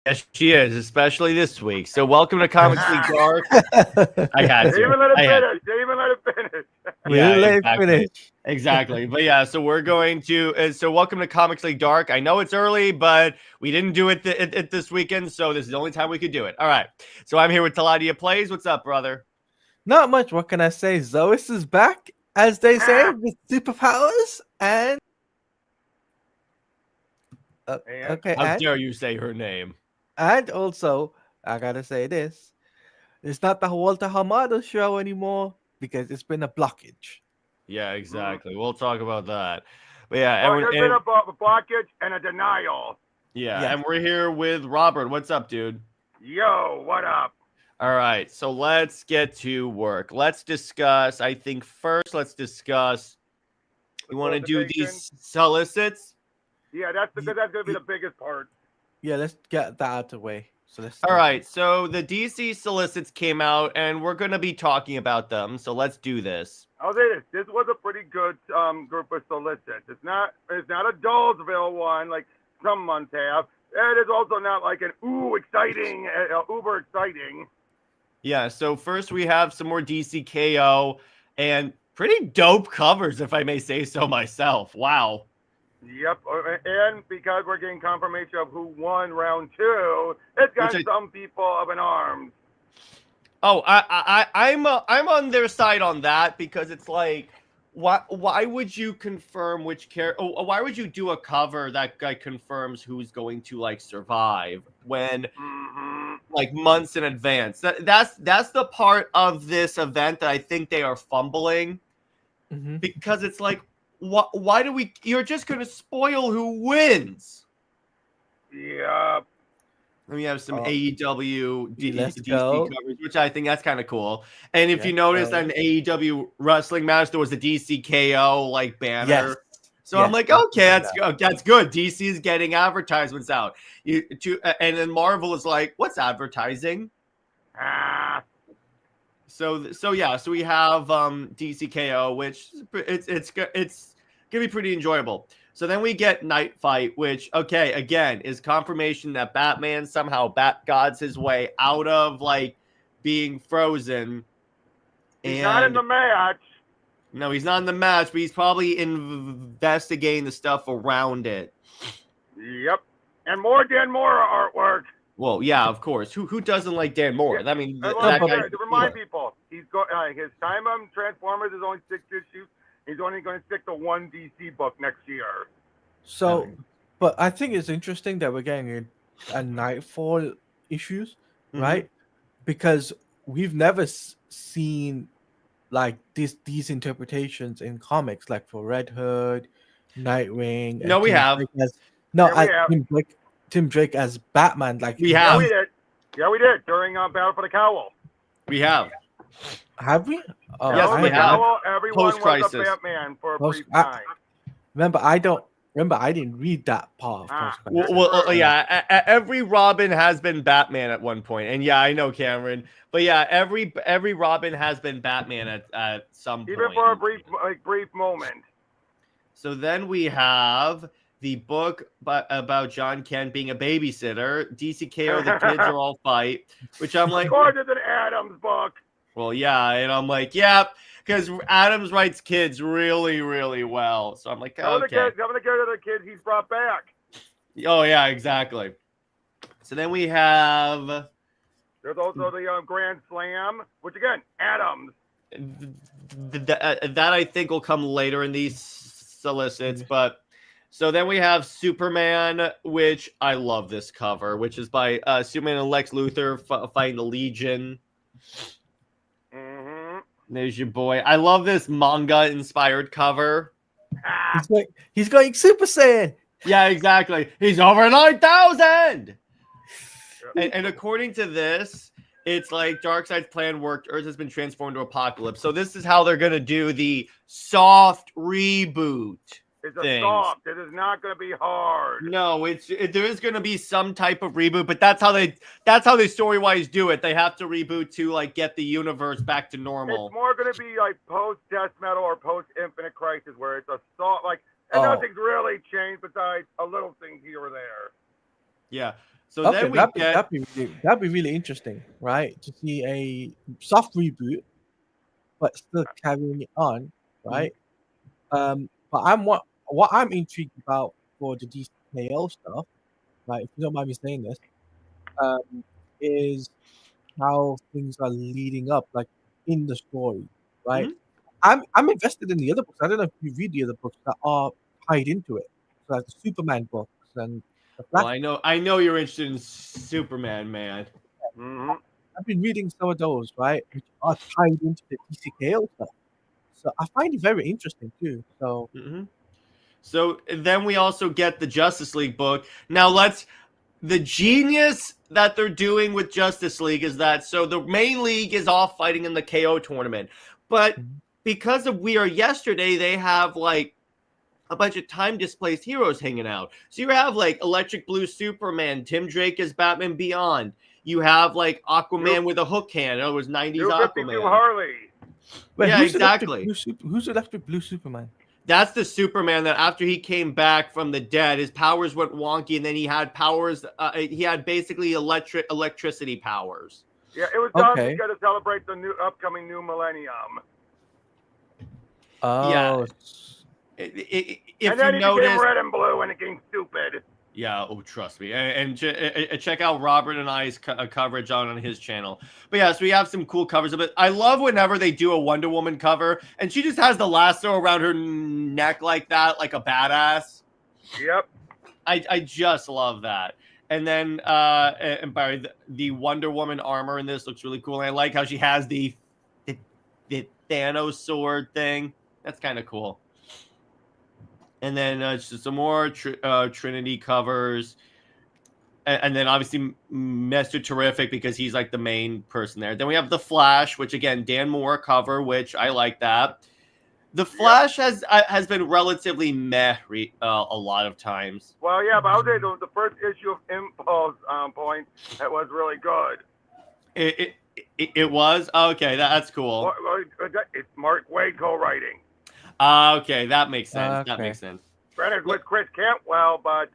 Yes, she is, especially this week. So welcome to Comics League Dark. I had Didn't to. even let it I had finish. Didn't even let it finish. We Yeah, didn't let it exactly. finish. Exactly. But yeah, so we're going to so welcome to Comics League Dark. I know it's early, but we didn't do it this weekend, so this is the only time we could do it. All right. So I'm here with Teladia Plays. What's up, brother? Not much. What can I say? Zois is back, as they say, with superpowers and And okay, How dare you say her name? and also I gotta say this: it's not the Walter Hamada show anymore because it's been a blockage. Yeah, exactly. We'll talk about that. But yeah, well, everyone, there's been a blockage and a denial. yeah, Yeah. and we're here with Robert. What's up, dude? Yo, what up? All right, so let's get to work. Let's discuss. I think first, let's discuss. We want to do these solicits. Yeah, that's going to be the biggest part. Yeah, let's get that out of the way. So let's. All right, so the DC solicits came out, and we're going to be talking about them. So let's do this. I'll say this: this was a pretty good group of solicits. It's not a Dollsville one like some months have. It is also not like an exciting, uber exciting. Yeah, so first we have some more DC KO and pretty dope covers, if I may say so myself. Wow. Yep, and because we're getting confirmation of who won round 2, it's got some people up in arms. Oh, I'm on their side on that because it's like, why would you confirm which character? Why would you do a cover that guy confirms who's going to like survive when like months in advance? That's the part of this event that I think they are fumbling because it's like, why do we? You're just gonna spoil who wins. Yep. And we have some AEW DC go. coverage, which I think that's kind of cool. And if you notice that in AEW wrestling match, there was a DC KO like banner. Yes. So I'm like, okay, that's good. DC is getting advertisements out. And then Marvel is like, what's advertising? So we have DC KO, which it's gonna be pretty enjoyable. So then we get Night Fight, which, okay, again, is confirmation that Batman somehow Bat-Gods his way out of, like, being frozen. He's not in the match. No, he's not in the match, but he's probably investigating the stuff around it. Yep. And more Dan Mora artwork. Well, yeah, of course. Who doesn't like Dan Mora? I mean, to remind people, his time on Transformers is only 6 issues. He's only going to stick to one DC book next year. So, but I think it's interesting that we're getting a Nightfall issues, right? Because we've never seen like these interpretations in comics, like for Red Hood, Nightwing. No, we have. Tim Drake as Batman. Like we have. Yeah, we did during Battle for the Cowl. We have. Have we? Oh, yes, we have. Everyone was a Batman for a brief time. Remember, I didn't read that part. Yeah, every Robin has been Batman at one point, and yeah, I know, Cameron, but yeah, every Robin has been Batman at some point, even for a brief moment. So then we have the book about John Kent being a babysitter. DCKO, the kids are all fight, which I'm like, of course, it's an Adams book. Well, yeah, and I'm like, yeah, because Adams writes kids really, really well. So I'm like, okay. Some of the kids he's brought back. Oh, yeah, exactly. So then we have... There's also the Grand Slam, which, again, Adams. That I think will come later in these solicits, but... So then we have Superman, which I love this cover, which is by Superman and Lex Luthor fighting the Legion. There's your boy. I love this manga-inspired cover. He's going Super Saiyan. Yeah, exactly. He's over 9,000! And according to this, it's like Darkseid's plan worked. Earth has been transformed to Apocalypse. So this is how they're going to do the soft reboot. It's a soft. It is not going to be hard. No, there is going to be some type of reboot, but that's how they story-wise do it. They have to reboot to like get the universe back to normal. It's more going to be like post-Death Metal or post-Infinite Crisis, where it's a soft, like, and nothing's really changed besides a little thing here or there. Yeah. So Okay, then we get that'd be really interesting, right? To see a soft reboot, but still carrying it on, Mhm. right? But what I'm intrigued about for the DCKO stuff, right? If you don't mind me saying this, um, is how things are leading up, like in the story, right? Mhm. I'm invested in the other books. I don't know if you read the other books that are tied into it, so like the Superman books and the Well, Flash. I know you're interested in Superman, man. Mm-hmm. I've been reading some of those, right, which are tied into the DCKO stuff. So I find it very interesting too. So Hmm. So then we also get the Justice League book. Now the genius that they're doing with Justice League is that so the main league is off fighting in the KO tournament, but because of We Are Yesterday, they have like a bunch of time displaced heroes hanging out. So you have like Electric Blue Superman, Tim Drake as Batman Beyond. You have like Aquaman with a hook hand. In other words, 90s 252 Aquaman. Harley. wait, Yeah, exactly. Who's Electric Blue Superman? That's the Superman that after he came back from the dead, his powers went wonky, and then he had powers. He had basically electricity powers. Yeah, it was done Okay. because to celebrate the upcoming new millennium. Yeah. Oh, If And then you he notice, became red and blue and it became stupid. yeah, oh, trust me. And check out Robert and I's coverage on his channel. But yeah, so we have some cool covers of it. I love whenever they do a Wonder Woman cover, and she just has the lasso around her neck like that, like a badass. Yep. I just love that. And then, and by the Wonder Woman armor in this looks really cool. And I like how she has the Thanos sword thing. That's kind of cool. And then just some more Trinity covers. And then obviously Mr. Terrific because he's like the main person there. Then we have The Flash, which again, Dan Moore cover, which I like that. The Flash has been relatively meh a lot of times. Well, yeah, but I would say the first issue of Impulse Point that was really good. It was? Okay, that's cool. Well, it's Mark Waid co-writing. Okay, that makes sense. That Okay. makes sense. Granted, with Chris Cantwell, but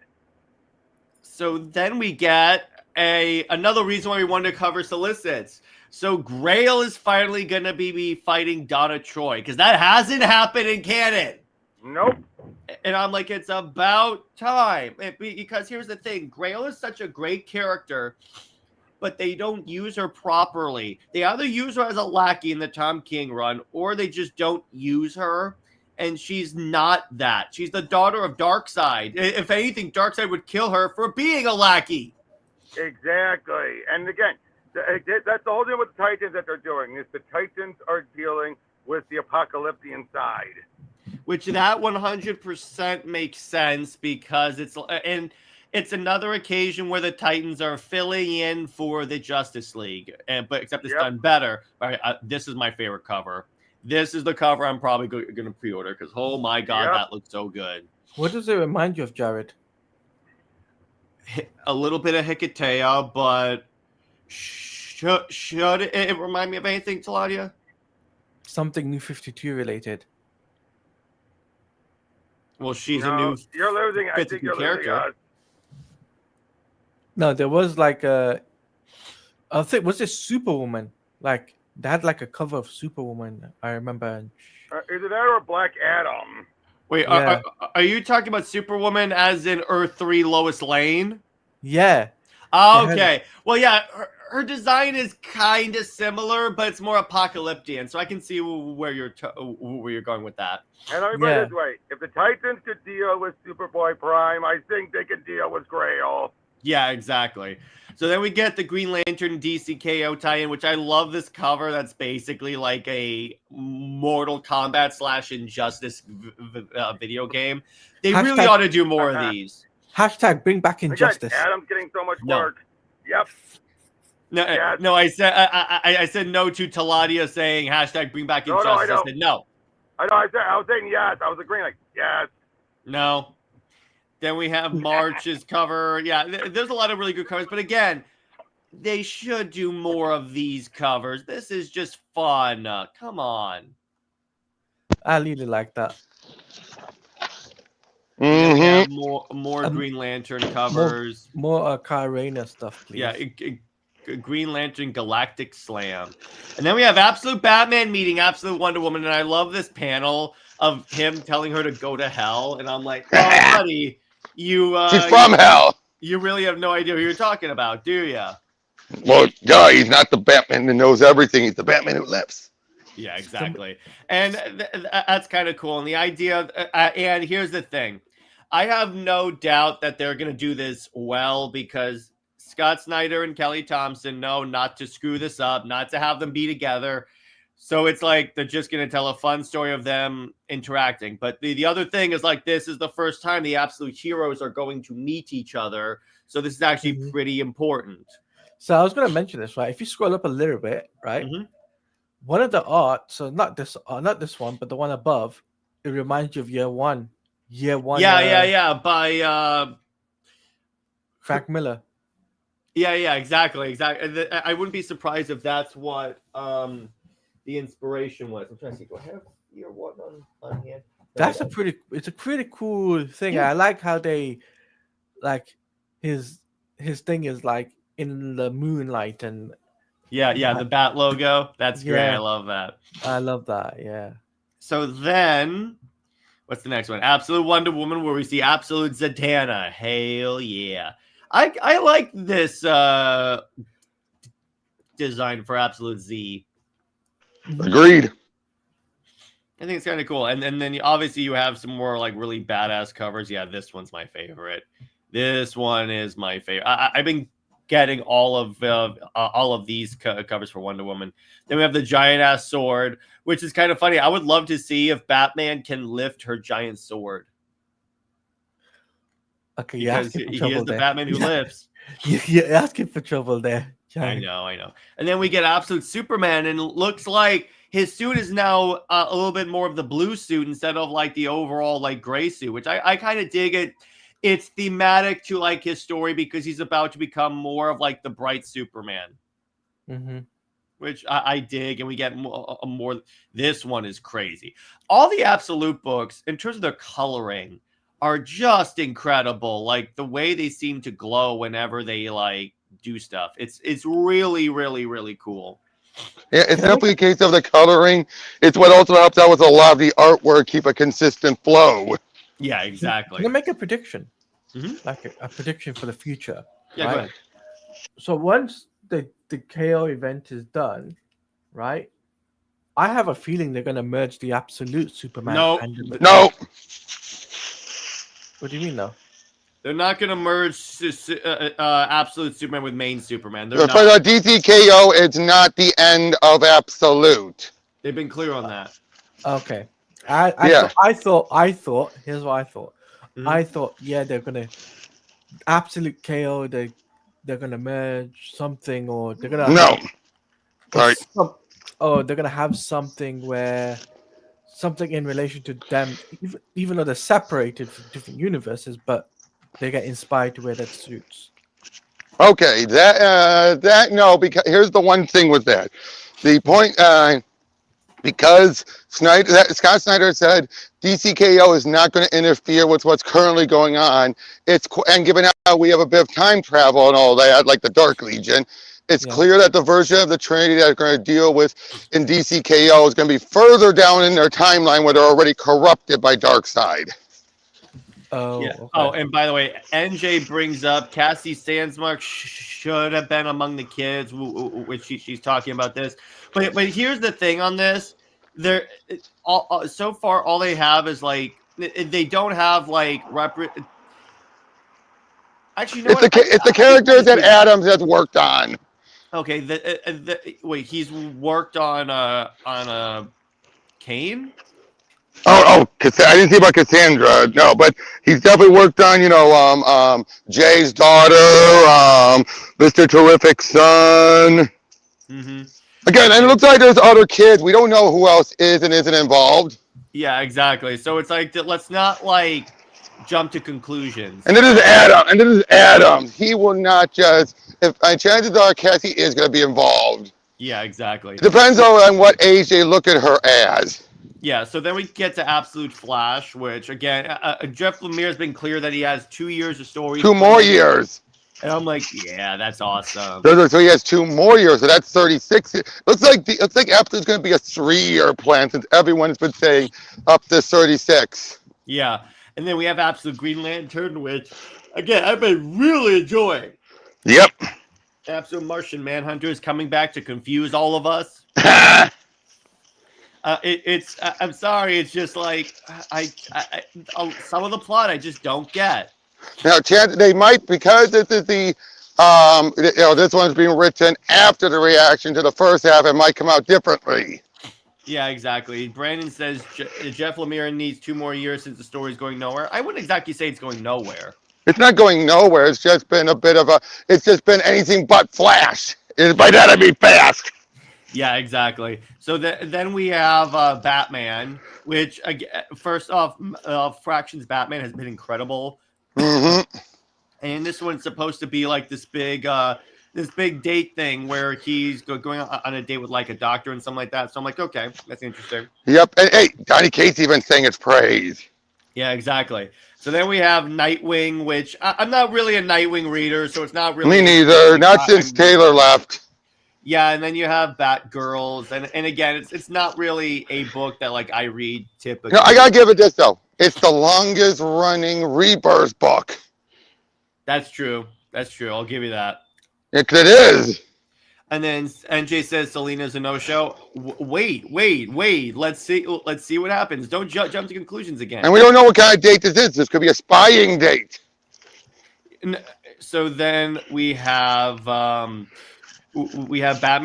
So then we get another reason why we wanted to cover Solicits. So Grail is finally going to be fighting Donna Troy because that hasn't happened in canon. nope. And I'm like, it's about time. Because here's the thing. Grail is such a great character, but they don't use her properly. They either use her as a lackey in the Tom King run, or they just don't use her. And she's not that. She's the daughter of Darkseid. If anything, Darkseid would kill her for being a lackey. Exactly. And again, that's the whole deal with the Titans that they're doing. Is the Titans are dealing with the apocalyptic side. Which that 100% makes sense because it's another occasion where the Titans are filling in for the Justice League, but except it's done better. Right, this is my favorite cover. This is the cover I'm probably going to pre-order because oh my god, that looks so good. what does it remind you of, Jared? A little bit of Hikatea, but should it remind me of anything, Teladia? Something New 52 related. Well, she's a new. You're losing. I think you're losing us. No, there was like I think was it Superwoman? Like they had like a cover of Superwoman. I remember. Either that or Black Adam. Wait, Yeah. are you talking about Superwoman as in Earth 3 Lois Lane? Yeah. Oh, okay. Well, yeah, her design is kind of similar, but it's more apocalyptic, so I can see where you're going with that. And let me put it this way: if the Titans could deal with Superboy Prime, I think they could deal with Grail. Yeah, exactly. So then we get the Green Lantern DCKO tie-in, which I love this cover. That's basically like a Mortal Kombat / Injustice video game. They really ought to do more of these. Hashtag bring back Injustice. Adam's getting so much work. Yep. No, I said no to Teladia saying hashtag bring back Injustice. I know. I said no. I was saying yes. I was agreeing like yes. No. Then we have March's cover. Yeah, there's a lot of really good covers. But again, they should do more of these covers. This is just fun. Come on. I really like that. And then we have Mm-hmm. more Green Lantern More covers. more Kyle Rayner stuff, please. Yeah, Green Lantern Galactic Slam. And then we have Absolute Batman meeting Absolute Wonder Woman. And I love this panel of him telling her to go to hell. And I'm like, oh, buddy, She's from hell. You really have no idea who you're talking about, do you? Well, duh, he's not the Batman that knows everything. He's the Batman who lives. Yeah, exactly. And that's kind of cool. And the idea, and here's the thing. I have no doubt that they're going to do this well because Scott Snyder and Kelly Thompson know not to screw this up, not to have them be together. So it's like they're just going to tell a fun story of them interacting. But the other thing is like this is the first time the absolute heroes are going to meet each other. So this is actually pretty important. So I was going to mention this, right? If you scroll up a little bit, right? One of the art, so not this one, but the one above, it reminds you of Year One. Yeah. By Frank Miller. Yeah, exactly. I wouldn't be surprised if that's what the inspiration was. I'm trying to see. Do I have Year One on here? That's it's a pretty cool thing. Yeah. I like how they like his thing is like in the moonlight and the bat logo. That's great. I love that. I love that. Yeah. So then, what's the next one? Absolute Wonder Woman, where we see Absolute Zatanna. Hell yeah! I like this design for Absolute Z. Agreed. I think it's kind of cool. And then obviously you have some more like really badass covers. Yeah, this one's my favorite. This one is my favorite. I've been getting all of these covers for Wonder Woman. Then we have the giant ass sword, which is kind of funny. I would love to see if Batman can lift her giant sword. Okay, because he is the Batman who lifts. You're asking for trouble there. I know. And then we get Absolute Superman, and it looks like his suit is now a little bit more of the blue suit instead of like the overall like gray suit, which I kind of dig it. It's thematic to like his story because he's about to become more of like the bright Superman, which I dig. And we get more. This one is crazy. All the Absolute books, in terms of their coloring, are just incredible. Like the way they seem to glow whenever they like do stuff. It's really, really, really cool. Yeah, it's definitely a case of the coloring. It's what also helps out with a lot of the artwork, keep a consistent flow. Yeah, exactly. Let me make a prediction, like a prediction for the future. Yeah, right? go ahead. So once the KO event is done, right? I have a feeling they're going to merge the Absolute Superman. No. What do you mean, no? They're not going to merge Absolute Superman with main Superman. For the DC KO, it's not the end of Absolute. They've been clear on that. Okay. I thought. Here's what I thought. I thought, they're gonna Absolute KO. They're gonna merge something, or they're gonna they're gonna have something where something in relation to them, even though they're separated from different universes, but they get inspired to wear their suits. Okay, that no, because here's the one thing with that. The point, because Scott Snyder said DCKO is not going to interfere with what's currently going on. And given how we have a bit of time travel and all that, like the Dark Legion, it's clear that the version of the Trinity that they're going to deal with in DCKO is going to be further down in their timeline where they're already corrupted by Darkseid. Oh, yeah. Okay. Oh, and by the way, NJ brings up Cassie Sandsmark should have been among the kids, which she's talking about this. But here's the thing on this: so far all they have is like they don't have like Actually, you know it's the characters that Adams has worked on. Okay, wait, he's worked on Kane. I didn't see about Cassandra. No, but he's definitely worked on, Jay's daughter, Mr. Terrific's son. Again, and it looks like there's other kids. We don't know who else is and isn't involved. Yeah, exactly. So it's like, let's not like jump to conclusions. And this is Adam. He will not just. Chances are Cassie is going to be involved. Yeah, exactly. It depends on what age they look at her as. Yeah, so then we get to Absolute Flash, which again, Jeff Lemire has been clear that he has 2 years of stories. 2 more years. And I'm like, yeah, that's awesome. So he has 2 more years, so that's 36. Looks like Absolute's going to be a 3-year plan since everyone's been saying up to 36. Yeah, and then we have Absolute Green Lantern, which again I've been really enjoying. Yep. Absolute Martian Manhunter is coming back to confuse all of us. I'm sorry, it's just like some of the plot I just don't get. Now, they might, because this is the this one's being written after the reaction to the first half, it might come out differently. Yeah, exactly. Brandon says Jeff Lemire needs 2 more years since the story's going nowhere. I wouldn't exactly say it's going nowhere. It's not going nowhere. It's just been a bit of it's just been anything but Flash. And by that I mean fast. Yeah, exactly. So then we have Batman, which first off, Fraction's Batman has been incredible. Mm-hmm. And this one's supposed to be like this big date thing where he's going on a date with like a doctor and something like that. So I'm like, okay, that's interesting. Yep. And hey, Donny Cates even saying it's praise. Yeah, exactly. So then we have Nightwing, which I'm not really a Nightwing reader, so it's not really. Me neither. Not since Taylor left. Yeah, and then you have Batgirls, and again, it's not really a book that like I read typically. No, I gotta give it this though. It's the longest running Rebirth book. That's true. That's true. I'll give you that. It is. And then NJ says Selina's a no-show. Wait. Let's see what happens. Don't jump to conclusions again. And we don't know what kind of date this is. This could be a spying date. So then we have Batman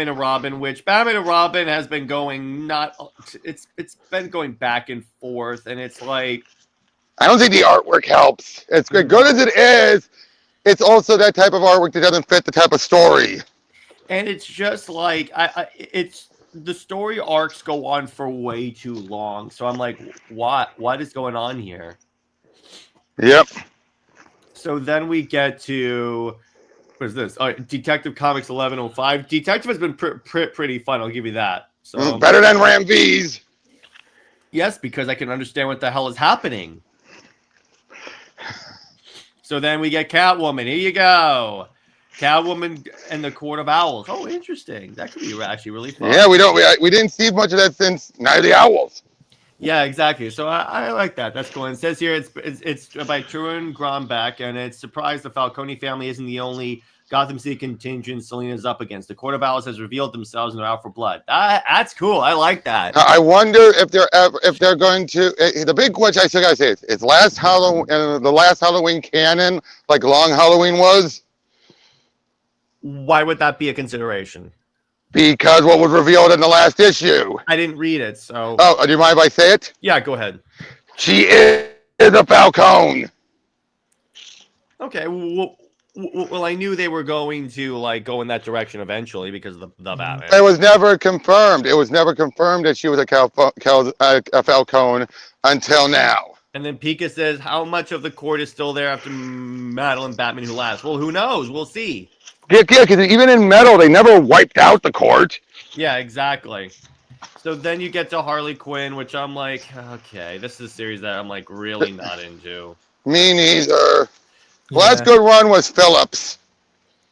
and Robin, which Batman and Robin has been going it's been going back and forth, and it's like I don't think the artwork helps. As good as it is, it's also that type of artwork that doesn't fit the type of story. And it's just like it's the story arcs go on for way too long. So I'm like, what is going on here? Yep. So then we get to what is this? Detective Comics 1105. Detective has been pretty fun. I'll give you that. So better than Ram V's. Yes, because I can understand what the hell is happening. So then we get Catwoman. Here you go. Catwoman and the Court of Owls. Oh, interesting. That could be actually really fun. Yeah, we didn't see much of that since Night of the Owls. Yeah, exactly. So I like that. That's cool. And it says here it's by Truman Grombeck, and it's surprised the Falcone family isn't the only Gotham City contingent Selina's up against. The Court of Owls has revealed themselves and they're out for blood. That's cool. I like that. I wonder if they're going to. The big question I still gotta say is: it's last Halloween, the last Halloween canon, like Long Halloween was. Why would that be a consideration? Because what was revealed in the last issue. I didn't read it, so. Oh, do you mind if I say it? Yeah, go ahead. She is a Falcone. Okay. Well, I knew they were going to like go in that direction eventually because of the Batman. It was never confirmed. It was never confirmed that she was a Falcone until now. And then Pika says, "How much of the court is still there after Madeline Batman who laughs?" Well, who knows? We'll see. Yeah, because even in Metal, they never wiped out the court. Yeah, exactly. So then you get to Harley Quinn, which I'm like, okay, this is a series that I'm like really not into. Me neither. Last good run was Phillips.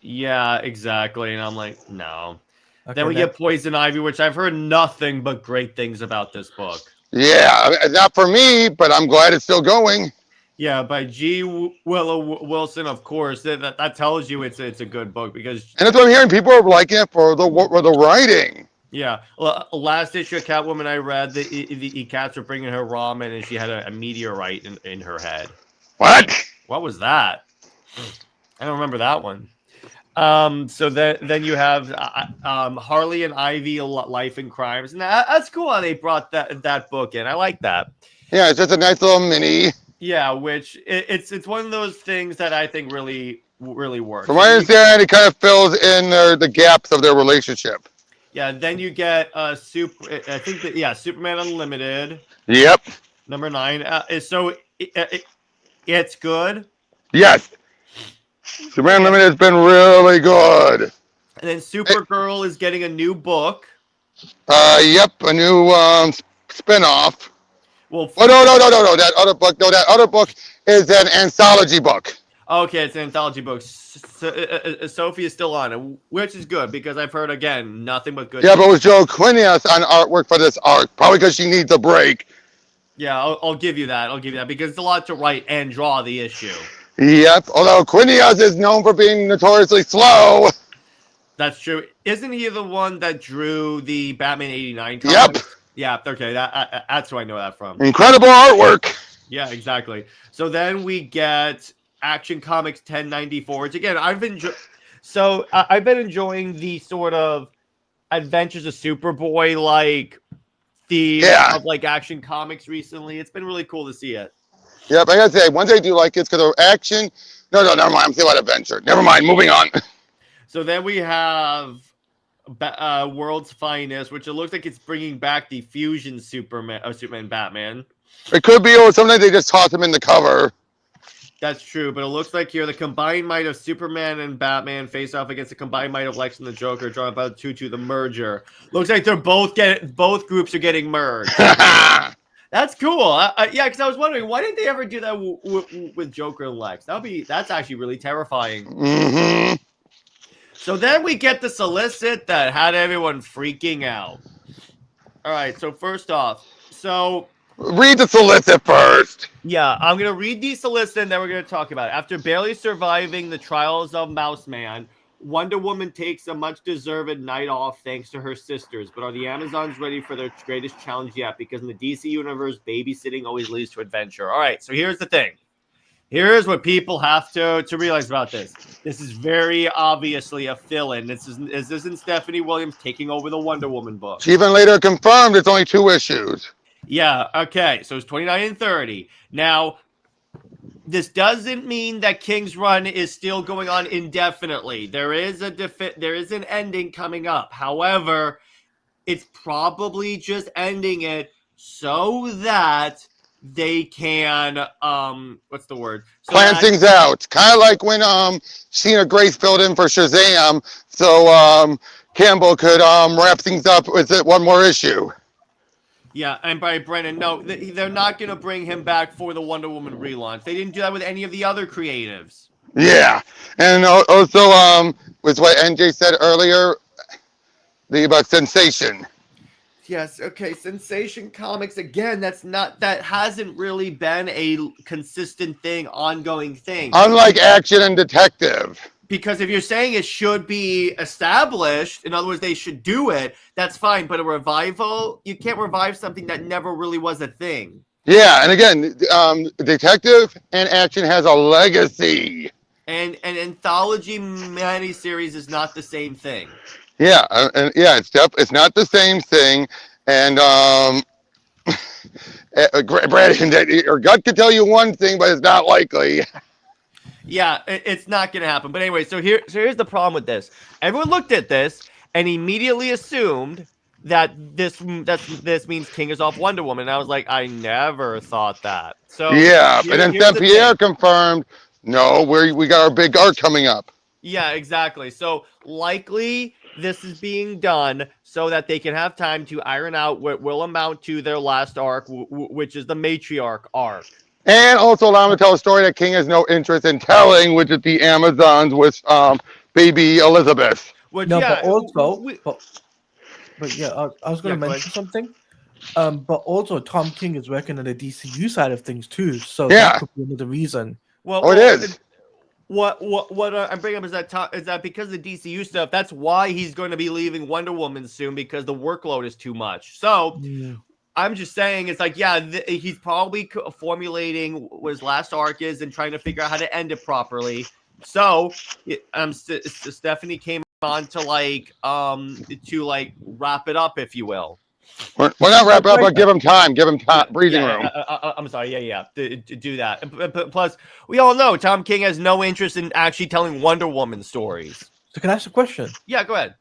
Yeah, exactly. And I'm like, no. Okay, Then we get Poison Ivy, which I've heard nothing but great things about this book. Yeah, not for me, but I'm glad it's still going. Yeah, by G. Wilson, of course. That tells you it's a good book because. And that's what I'm hearing. People are liking it for the writing. Yeah, last issue of Catwoman I read, the cats were bringing her ramen, and she had a meteorite in her head. What? What was that? I don't remember that one. So then you have Harley and Ivy, Life and Crimes, and that's cool how they brought that book in. I like that. Yeah, it's just a nice little mini. Yeah, which it's one of those things that I think really works. From my understanding, it kind of fills in the gaps of their relationship. Yeah, then you get Superman Unlimited. Yep. Number 9. So it's good. Yes. Superman Unlimited has been really good. And then Supergirl is getting a new book. Yep, a new spinoff. Well, Oh no! That other book is an anthology book. okay, it's an anthology book. Sophie is still on it, which is good because I've heard again nothing but good. Yeah, but it was Joe Quinias on artwork for this arc, probably because she needs a break. Yeah, I'll give you that. I'll give you that because it's a lot to write and draw the issue. Yep. Although Quinias is known for being notoriously slow. That's true. Isn't he the one that drew the Batman '89 comics? Yep. Yeah. Okay. That's who I know that from. Incredible artwork. Yeah. Exactly. So then we get Action Comics 1094. Which again, I've been enjoying the sort of Adventures of Superboy like theme of like Action Comics recently. It's been really cool to see it. Yep. I gotta say, ones I do like it's because of action. No, never mind. I'm thinking about adventure. Never mind. Moving on. So then we have World's Finest, which it looks like it's bringing back the fusion Superman Batman. It could be, or sometimes they just toss him in the cover. That's true, but it looks like here the combined might of Superman and Batman face off against the combined might of Lex and the Joker, drawing about 2-2 the merger. Looks like they're both groups are getting merged. That's cool. Yeah, because I was wondering why didn't they ever do that with Joker and Lex? That's actually really terrifying. Mm-hmm. So then we get the solicit that had everyone freaking out. All right, so first off, read the solicit first. Yeah, I'm going to read the solicit and then we're going to talk about it. After barely surviving the trials of Mouse Man, Wonder Woman takes a much-deserved night off thanks to her sisters. But are the Amazons ready for their greatest challenge yet? Because in the DC universe, babysitting always leads to adventure. All right, so here's the thing. Here's what people have to realize about this. This is very obviously a fill-in. This isn't Stephanie Williams taking over the Wonder Woman book. She even later confirmed it's only 2 issues. Yeah, okay. So it's 29 and 30. Now, this doesn't mean that King's Run is still going on indefinitely. There is an ending coming up. However, it's probably just ending it so that they can what's the word? Plan things out. Kind of like when Sheena Grace filled in for Shazam, so Campbell could wrap things up with one more issue. Yeah, and by Brennan, no, they're not going to bring him back for the Wonder Woman relaunch. They didn't do that with any of the other creatives. Yeah, and also with what NJ said earlier, about Sensation. Yes, okay, Sensation Comics, again, that hasn't really been a consistent thing, ongoing thing. Unlike Action and Detective. Because if you're saying it should be established, in other words, they should do it, that's fine. But a revival, you can't revive something that never really was a thing. Yeah, and again, Detective and Action has a legacy. And an anthology miniseries is not the same thing. Yeah, it's not the same thing. And Brandon, your gut could tell you one thing, but it's not likely. Yeah, it's not going to happen. But anyway, so here's the problem with this. Everyone looked at this and immediately assumed that this means King is off Wonder Woman. And I was like, I never thought that. So yeah, and then Saint-Pierre confirmed, no, we got our big arc coming up. Yeah, exactly. So likely this is being done so that they can have time to iron out what will amount to their last arc, which is the matriarch arc. And also allow him to tell a story that King has no interest in telling, which is the Amazons with baby Elizabeth. Which, no, yeah, but also, but yeah, I was going to mention something. But also, Tom King is working on the DCU side of things too, so that could be another reason. Well, it is. What I'm bringing up is that because of the DCU stuff, that's why he's going to be leaving Wonder Woman soon because the workload is too much. So I'm just saying, it's like, he's probably formulating what his last arc is and trying to figure out how to end it properly. So Stephanie came on to wrap it up, if you will. We're not wrap it up, but give him time. Give him time, breathing room. I'm sorry. Yeah. To do that. And plus, we all know Tom King has no interest in actually telling Wonder Woman stories. So can I ask a question? Yeah, go ahead.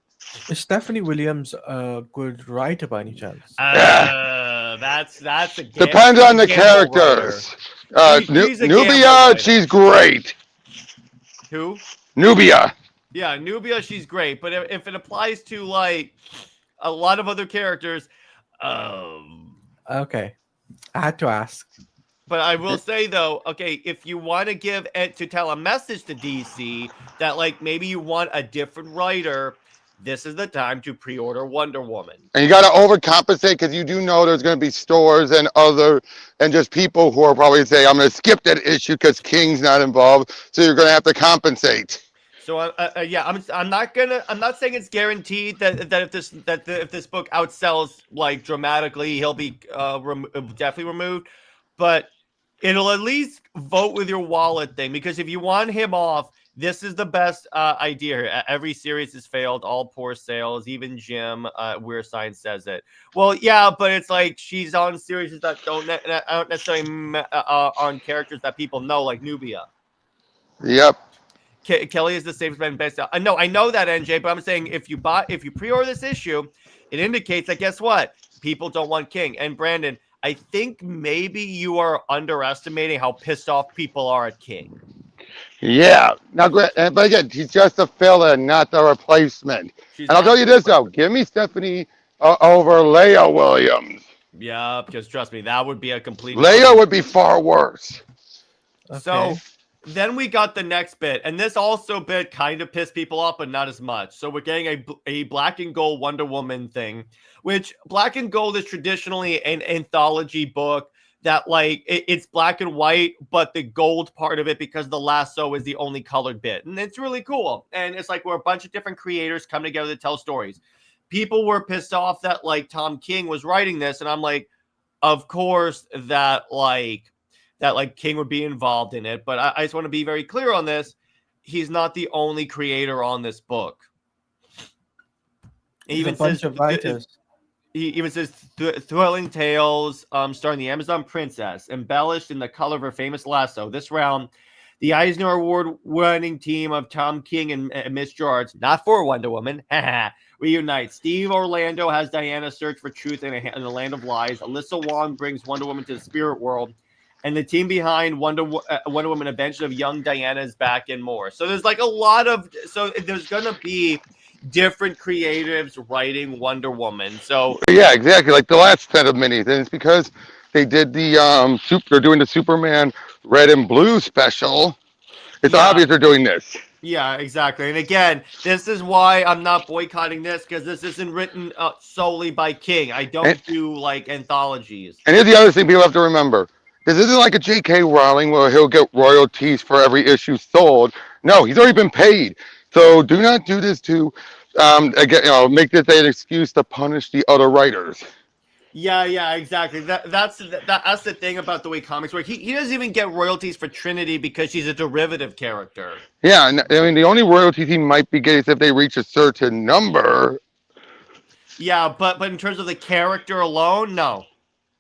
Is Stephanie Williams a good writer by any chance? That's a depends on the characters. Nubia, she's great. Who? Nubia. Yeah, Nubia, she's great. But if it applies to like a lot of other characters, Okay, I had to ask. But I will say though, okay, if you want to tell a message to DC that like maybe you want a different writer, this is the time to pre-order Wonder Woman. And you got to overcompensate because you do know there's going to be stores and just people who are probably say, I'm going to skip that issue because King's not involved. So you're going to have to compensate. So yeah, I'm not saying it's guaranteed that if this book outsells like dramatically, he'll be definitely removed, but it'll at least vote with your wallet thing, because if you want him off, this is the best idea here. Every series has failed, all poor sales, even Jim Weird Science says it. Well, yeah, but it's like she's on series that don't necessarily on characters that people know, like Nubia. Yep. Kelly is the safest man best. No, I know that, NJ, but I'm saying if you pre-order this issue, it indicates that guess what? People don't want King. And Brandon, I think maybe you are underestimating how pissed off people are at King. Yeah. Now, but again, he's just a filler, not the replacement. And I'll tell you this, though. Give me Stephanie over Leia Williams. Yeah, because trust me, that would be a complete... Leia would be far worse. Okay. So then we got the next bit, and this also bit kind of pissed people off, but not as much. So we're getting a black and gold Wonder Woman thing, which black and gold is traditionally an anthology book that like it's black and white, but the gold part of it, because the lasso is the only colored bit, and it's really cool. And it's like we're a bunch of different creators come together to tell stories. People were pissed off that like Tom King was writing this, and I'm like, of course that King would be involved in it, but I just want to be very clear on this. He's not the only creator on this book. He even says of writers. He even says thrilling tales starring the Amazon princess, embellished in the color of her famous lasso. This round, the Eisner Award-winning team of Tom King and Miss George, not for Wonder Woman, reunite. Steve Orlando has Diana search for truth in a land of lies. Alyssa Wong brings Wonder Woman to the spirit world. And the team behind Wonder Woman Adventure of Young Diana is back, and more. So there's like a lot of... So there's going to be different creatives writing Wonder Woman. So yeah, exactly. Like the last set of minis. And it's because they did the... they're doing the Superman Red and Blue special. It's obvious they're doing this. Yeah, exactly. And again, this is why I'm not boycotting this, because this isn't written solely by King. I don't do like anthologies. And here's the other thing people have to remember. This isn't like a J.K. Rowling where he'll get royalties for every issue sold. No, he's already been paid. So do not do this to, again, make this an excuse to punish the other writers. Yeah, exactly. That's the thing about the way comics work. He doesn't even get royalties for Trinity because she's a derivative character. Yeah, and I mean the only royalties he might be getting is if they reach a certain number. Yeah, but in terms of the character alone, no.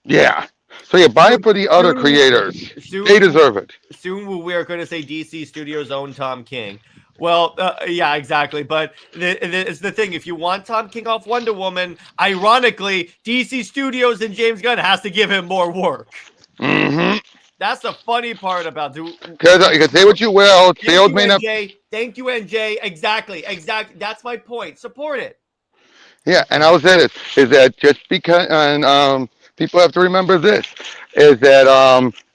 Yeah. So yeah, buy it for the other creators. They deserve it. Soon we are going to say DC Studios' own Tom King. Well, yeah, exactly. But it's the thing. If you want Tom King off Wonder Woman, ironically, DC Studios and James Gunn has to give him more work. Mm-hmm. That's the funny part about it. Because you can say what you will. Sales may not... Thank you, NJ. Exactly. That's my point. Support it. Yeah, and I was saying this, is that just because... people have to remember this, is that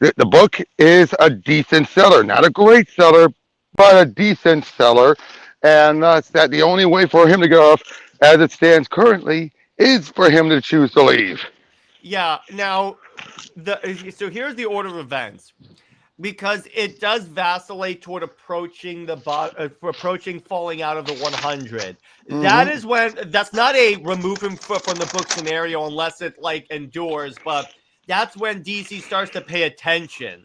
the book is a decent seller. Not a great seller, but a decent seller. And that's that the only way for him to go off, as it stands currently, is for him to choose to leave. Yeah, now, so here's the order of events. Because it does vacillate toward approaching falling out of the 100. Mm-hmm. That is when that's not a remove him from the book scenario unless it like endures, but that's when DC starts to pay attention.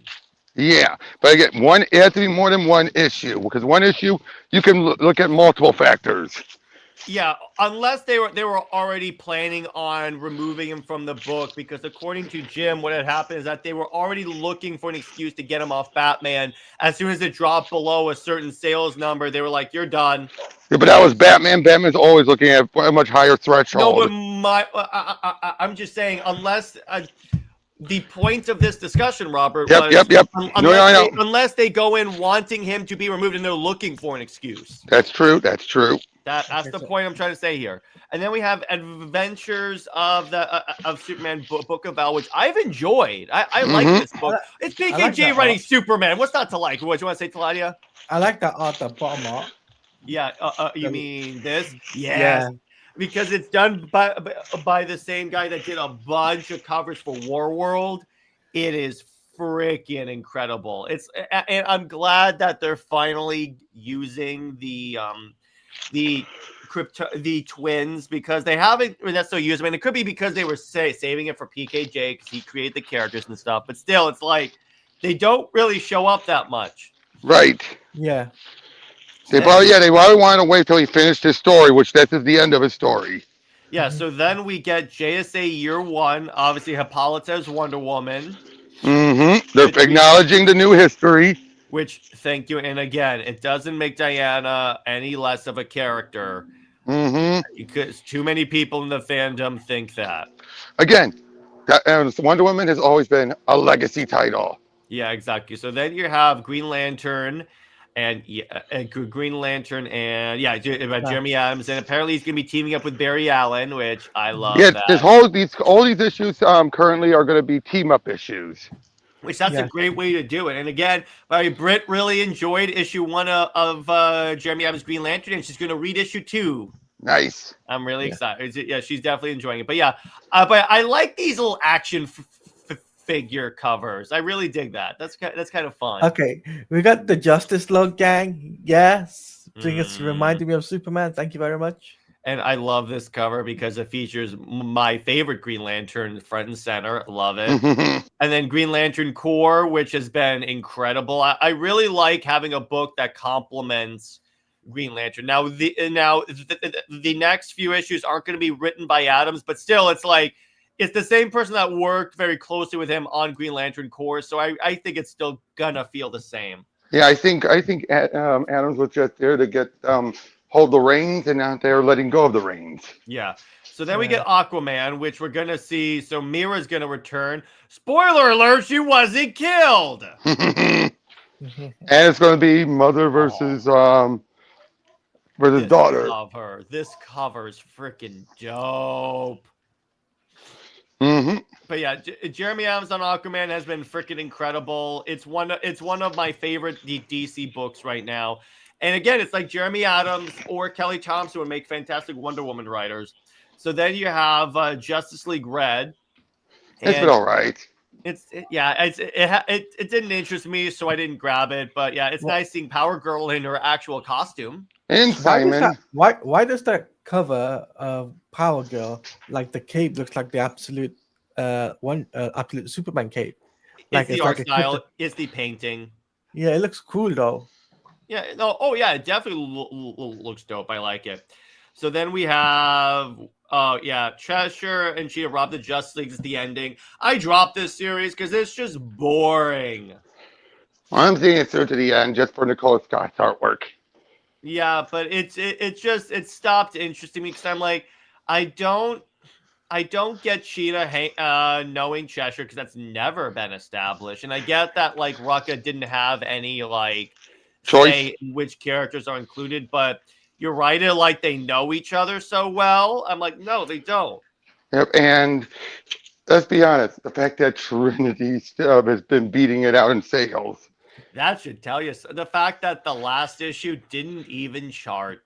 Yeah, but again, it has to be more than one issue, because one issue you can look at multiple factors. Yeah, unless they were already planning on removing him from the book, because according to Jim, what had happened is that they were already looking for an excuse to get him off Batman. As soon as it dropped below a certain sales number, they were like, "You're done." Yeah, but that was Batman. Batman's always looking at a much higher threshold. No, but I'm just saying, unless the point of this discussion, Robert, Yep. Unless they go in wanting him to be removed and they're looking for an excuse. That's true. That's the point I'm trying to say here. And then we have Adventures of Superman Book of L, which I've enjoyed. I like this book. It's PKJ writing Superman. What's not to like? What do you want to say, Teladia? I like that art, the bottom art. Yeah. You mean this? Yes. Yeah. Because it's done by the same guy that did a bunch of covers for Warworld. It is freaking incredible. And I'm glad that they're finally using the twins, because they haven't necessarily used them. And it could be because they were saving it for PKJ because he created the characters and stuff. But still, it's like they don't really show up that much. Right. Yeah. They probably wanted to wait till he finished his story, which this is the end of his story. Yeah, so then we get JSA Year 1, obviously Hippolyta's Wonder Woman. They're acknowledging the new history. Which, thank you. And again, it doesn't make Diana any less of a character. Because too many people in the fandom think that. Again, Wonder Woman has always been a legacy title. Yeah, exactly. So then you have Green Lantern and Jeremy Adams, and apparently he's going to be teaming up with Barry Allen, which I love. Yeah, that. all these issues currently are going to be team up issues. Which that's a great way to do it. And again, Britt really enjoyed issue 1 of Jeremy Adams' Green Lantern, and she's going to read issue 2. Nice. I'm really excited. Yeah, she's definitely enjoying it. But yeah, but I like these little action figure covers. I really dig that. That's kind of fun. Okay, we got the Justice League gang. Yes, it's reminding me of Superman. Thank you very much. And I love this cover because it features my favorite Green Lantern front and center. Love it. And then Green Lantern Corps, which has been incredible. I really like having a book that complements Green Lantern. Now, the next few issues aren't going to be written by Adams, but still, it's like it's the same person that worked very closely with him on Green Lantern Corps. So I think it's still gonna feel the same. Yeah, I think Adams was just there to get hold the reins, and now they're letting go of the reins. Yeah. So then we get Aquaman, which we're gonna see. So Mira's gonna return. Spoiler alert: she wasn't killed. And it's going to be mother versus daughter. I love her. This cover is freaking dope. But yeah, Jeremy Adams on Aquaman has been freaking incredible. It's one of my favorite DC books right now. And again, it's like Jeremy Adams or Kelly Thompson would make fantastic Wonder Woman writers. So then you have Justice League Red. It's been all right. It didn't interest me, so I didn't grab it. But yeah, it's nice seeing Power Girl in her actual costume. And Simon. Why does that cover of Power Girl, like the cape looks like the absolute absolute Superman cape? Like it's the art style. It's the painting. Yeah, it looks cool though. Yeah. No. Oh yeah, it definitely looks dope. I like it. So then we have Cheshire and she robbed the Justice League. Is the ending. I dropped this series because it's just boring. I'm seeing it through to the end just for Nicole Scott's artwork. Yeah, but it stopped interesting me because I'm like, I don't get Cheetah knowing Cheshire because that's never been established, and I get that like Rucka didn't have any like choice say in which characters are included, but you're right, like they know each other so well. I'm like, no, they don't. Yep, and let's be honest, the fact that Trinity has been beating it out in sales. That should tell you. The fact that the last issue didn't even chart.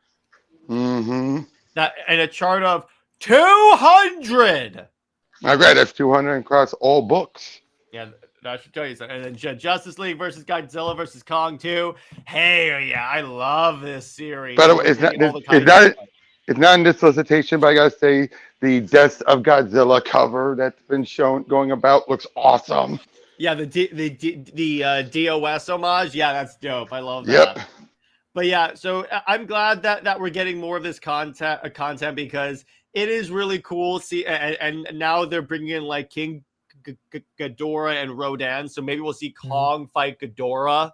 That and a chart of 200. I read it's 200 across all books. Yeah, that should tell you something. And then Justice League versus Godzilla versus Kong 2. Hey, yeah, I love this series. By the way, it's not in this solicitation, but I gotta say the Death of Godzilla cover that's been shown going about looks awesome. Yeah, the DOS homage. Yeah, that's dope. I love that. Yep. But yeah, so I'm glad that we're getting more of this content because it is really cool. See, and now they're bringing in like King Ghidorah and Rodan, so maybe we'll see Kong fight Ghidorah,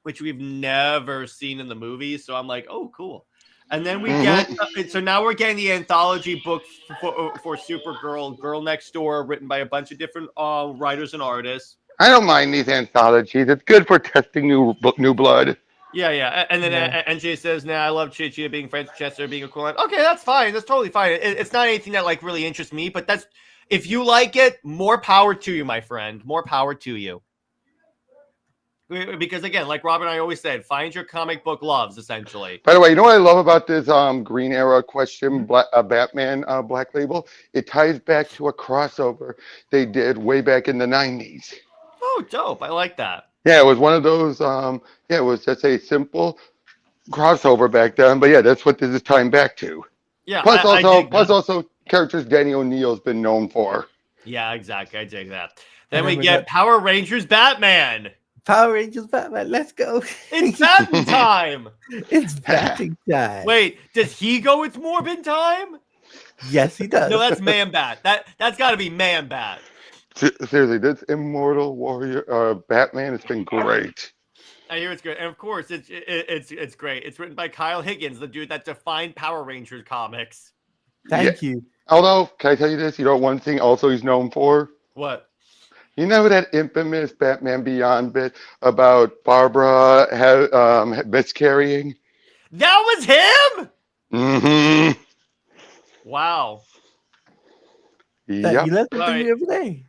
which we've never seen in the movie. So I'm like, oh, cool. And then we get so now we're getting the anthology book for Supergirl, Girl Next Door, written by a bunch of different writers and artists. I don't mind these anthologies. It's good for testing new blood. Yeah. And then Yeah. NJ says, "Nah, I love Chichi being friends with Chester, being a cool line." Okay, that's fine. That's totally fine. It's not anything that like really interests me, but that's if you like it, more power to you, my friend. More power to you. Because again, like Rob and I always said, find your comic book loves, essentially. By the way, you know what I love about this Green Era question Batman Black Label? It ties back to a crossover they did way back in the 90s. Oh, dope. I like that. Yeah, it was one of those, it was just a simple crossover back then. But yeah, that's what this is tying back to. Yeah, Plus I dig that. also characters Danny O'Neil's been known for. Yeah, exactly. I dig that. Then And we then we get got- Power Rangers Batman. Power Rangers Batman, let's go. It's batting time. It's batting time. Wait, does he go with Morbid time? Yes, he does. No, that's Man Bat. That's got to be Man Bat. Seriously, this Immortal Warrior Batman, it's been great. I hear it's good, and of course, it's great. It's written by Kyle Higgins, the dude that defined Power Rangers comics. Thank you. Although, can I tell you this? You know one thing also he's known for? What? You know that infamous Batman Beyond bit about Barbara miscarrying? That was him. Mm-hmm. Wow. That you Yep. let me do the other day.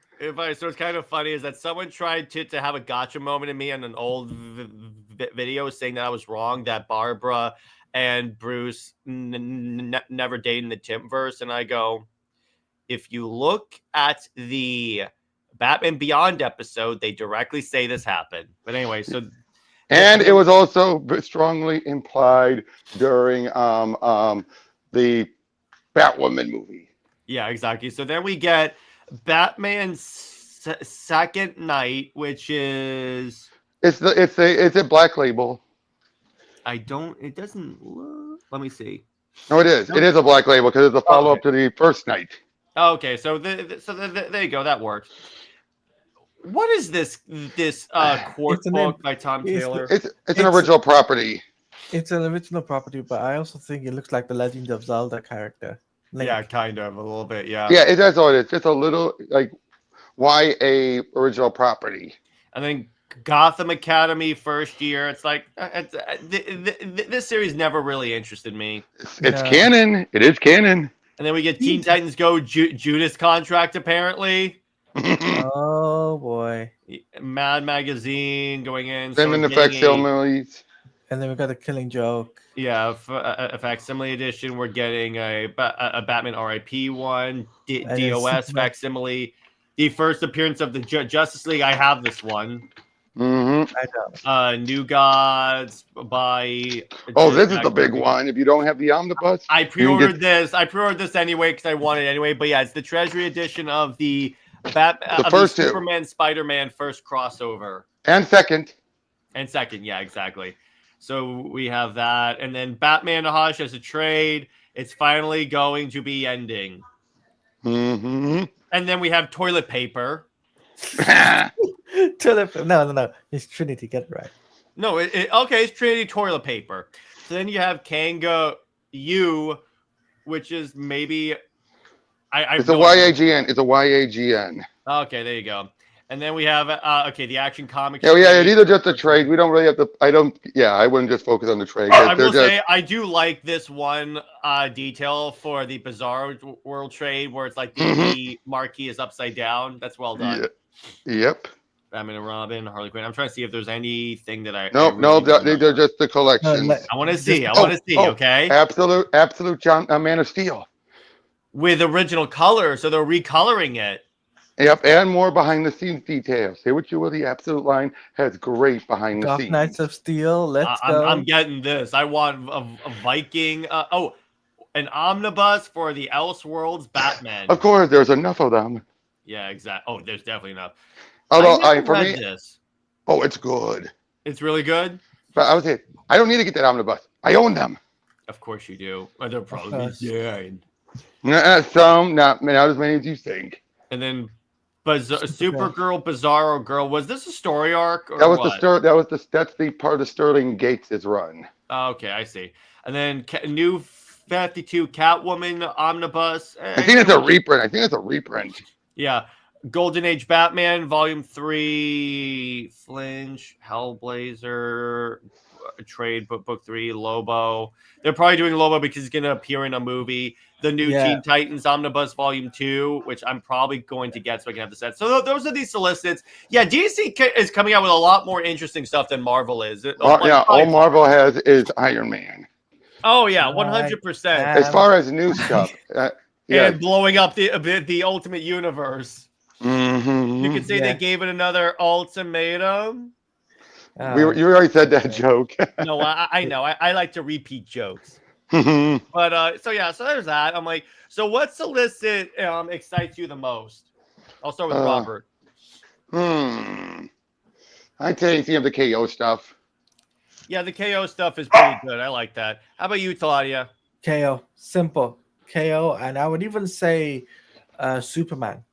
So it's kind of funny is that someone tried to have a gotcha moment in me on an old video saying that I was wrong, that Barbara and Bruce never dated in the Timverse. And I go, if you look at the Batman Beyond episode, they directly say this happened. But anyway, so. And it was also strongly implied during the Batwoman movie. Yeah, exactly. So then we get Batman's second night, which is It's a Black Label. it doesn't look, let me see. No, it is. It is a Black Label because it's a follow up to the first night. Okay, so there you go. That works. What is this quote It's an book by Tom it's- Taylor? It's an original property. It's an original property, but I also think it looks like the Legend of Zelda character. Link. Yeah, kind of a little bit. Yeah. Yeah, that's all it is. Just a little like why a original property. And then Gotham Academy first year. It's like this series never really interested me. It's No. canon. It is canon. And then we get Teen Titans Go Judas Contract apparently. Oh boy! Mad Magazine going in. Them in the facsimiles. And then we got the Killing Joke. Yeah, a facsimile edition. We're getting a Batman RIP one, And then DOS Superman. facsimile. The first appearance of the Justice League. I have this one. Mm-hmm. I know. New Gods by. Oh, this is the big one. If you don't have the omnibus, I you can pre-ordered get this. I pre-ordered this anyway because I wanted it anyway. But yeah, it's the Treasury edition of the Batman, The first two. Superman, Spider-Man first crossover. and second. And second, yeah, exactly. So we have that, and then Batman to Hush as a trade. It's finally going to be ending, Mm-hmm. and then we have toilet paper. No. It's Trinity. Get it right. No, okay, it's Trinity toilet paper. So then you have Kanga U, which is maybe It's a YAGN. It's a YAGN. Okay, there you go. And then we have the Action Comics. Yeah. These are just a trade. We don't really have to. I wouldn't just focus on the trade. 'Cause I they're will just, say I do like this one detail for the Bizarro World trade where it's like the marquee is upside down. That's well done. Yep. Batman and Robin, Harley Quinn. I'm trying to see if there's anything that I. No, they're just the collections. No, I want to see. Oh, Okay. Absolute John Man of Steel. With original color, so they're recoloring it. Yep, and more behind the scenes details. Say what you will, the Absolute line has great behind the Dark scenes. Knights of Steel. Let's go. I'm getting this. I want a Viking. An omnibus for the Elseworlds Batman. Of course, there's enough of them. Yeah, exactly. Oh, there's definitely enough. Although I for read me, this. oh, it's good. It's really good. But I would say I don't need to get that omnibus. I own them. Of course you do. They're probably course. Some, not as many as you think. And then Supergirl, Bizarro Girl. Was this a story arc? Or That was what? that's the part of Sterling Gates' run. Okay, I see. And then new 52 Catwoman omnibus. I think it's a reprint. Yeah. Golden Age Batman, Volume 3, Flinch, Hellblazer, trade book 3, Lobo. They're probably doing Lobo because he's going to appear in a movie. The new Yeah. Teen Titans Omnibus Volume 2, which I'm probably going to get so I can have the set. So those are these solicits. Yeah, DC is coming out with a lot more interesting stuff than Marvel is. All Marvel has is Iron Man. Oh yeah, 100%. As far as new stuff, and blowing up the Ultimate Universe. Mm-hmm. You could say they gave it another ultimatum. You already said that joke. No, I know. I like to repeat jokes. But so there's that. I'm like, so what solicit excites you the most? I'll start with Robert. I'd say anything of the KO stuff. Yeah, the KO stuff is pretty good. I like that. How about you, Teladia? KO, simple KO, and I would even say Superman.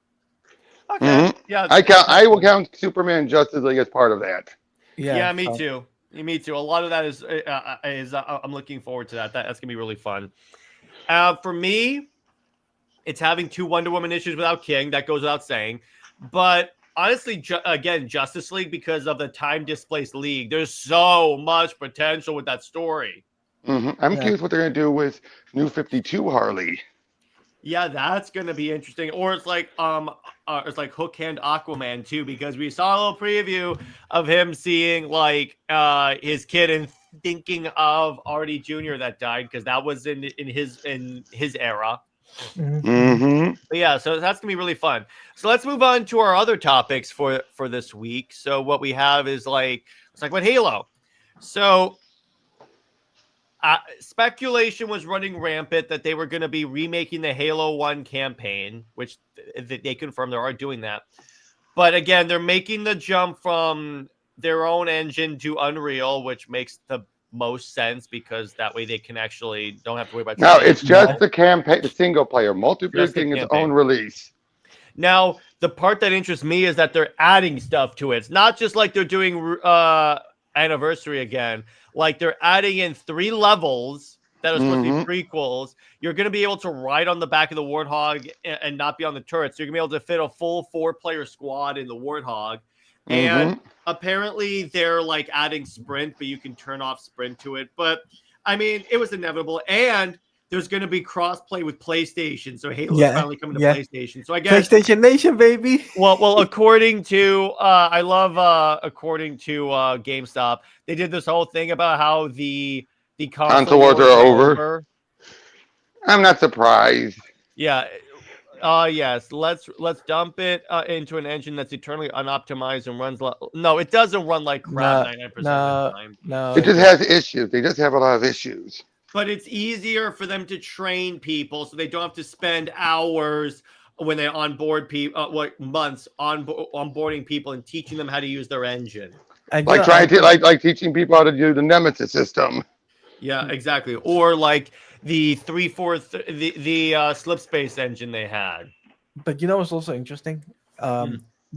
Okay. Yeah, I will count Superman Justice League as part of that. Yeah, me too. Me too. A lot of that is I'm looking forward to that. That's gonna be really fun. For me, it's having 2 Wonder Woman issues without King. That goes without saying. But honestly, again, Justice League, because of the time displaced league, there's so much potential with that story. I'm curious what they're gonna do with New 52 Harley. Yeah, that's gonna be interesting. Or it's like Hook Hand Aquaman too, because we saw a little preview of him seeing like his kid and thinking of Artie Jr. that died, because that was in his era. But yeah, so that's gonna be really fun. So let's move on to our other topics for this week. So what we have is let's talk about Halo. So speculation was running rampant that they were going to be remaking the Halo 1 campaign, which they confirmed they are doing that. But again, they're making the jump from their own engine to Unreal, which makes the most sense, because that way they can actually don't have to worry about. No, it's just the campaign, the single player. Multiplayer getting its own release. Now, the part that interests me is that they're adding stuff to it. It's not just like they're doing Anniversary again. Like, they're adding in 3 levels that are supposed to be prequels. You're going to be able to ride on the back of the Warthog and not be on the turret. So you're going to be able to fit a full 4-player squad in the Warthog. And apparently they're like adding sprint, but you can turn off sprint to it. But I mean, it was inevitable. And there's going to be cross-play with PlayStation. So Halo's finally coming to PlayStation. So I guess PlayStation Nation, baby. Well, according to according to GameStop, they did this whole thing about how the console wars are over. I'm not surprised. Yeah. Yes. Let's dump it into an engine that's eternally unoptimized and runs. No, it doesn't run like crap 99% of the time. No, it just has issues. They just have a lot of issues. But it's easier for them to train people, so they don't have to spend hours when they onboard people, months onboarding people and teaching them how to use their engine. Like like teaching people how to do the Nemesis system. Yeah, exactly. Or like the 3/4 the slip space engine they had. But you know what's also interesting?